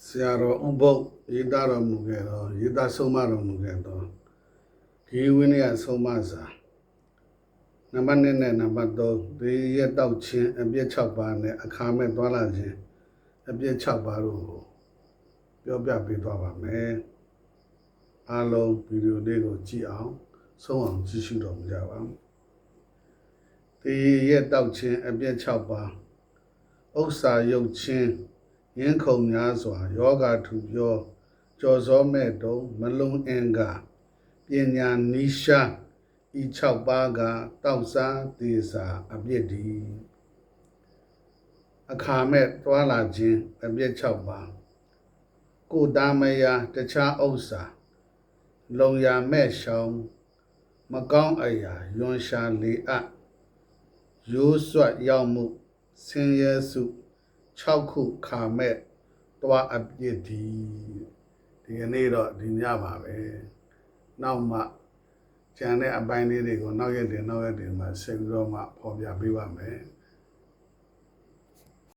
ဆရာတော်ဥပုပ်ရေးသားတော်မူခဲ့တော့ရေးသားဆုံးမတော်မူခဲ့တော့ဒီဝိနည်းဆုံးမစာနံပါတ်1နဲ့နံပါတ်3ဒီရက်တောက်ခြင်းအပြည့်6ပါးနဲ့အခါမဲ့သွားလာခြင်းအပြည့်6ပါးတို့ပြောပြပေးသွားပါမယ်အားလုံးဗီဒီယိုလေးကိုကြည့်အောင်ဆုံးအောင်ကြည့်ရှုတော်မူကြပါဒီရက်တောက်ခြင်းအပြည့်6ပါးဥစ္စာယုတ်ခြင်းရင်းခုံများစွာယောဂထူပြောကြော်စောမဲ့တုံမလုံးအင်္ဂါပညာနိရှာဤ6ပါးကတောက်စားသေးစာအပြစ်ဒီအခါမဲ့တွာလာခြင်းအပြစ်6ပါးကိုတာမယာတခြားဥစ္စာလုံရမဲ့ရှောင်းမကောင်းအရာယွန်ရှာလေအပ်ရိုးဆွတ်ရောက်မှုဆင်းရဲစု6ခုခါမဲ့တွားအပြစ်ဒီကနေ့တော့ဒီညပါပဲနောက်မှကျန်တဲ့အပိုင်းလေးတွေကိုနောက်ရက်တွေမှာဆက်ပြီးတော့မှဖော်ပြပေးပါမယ်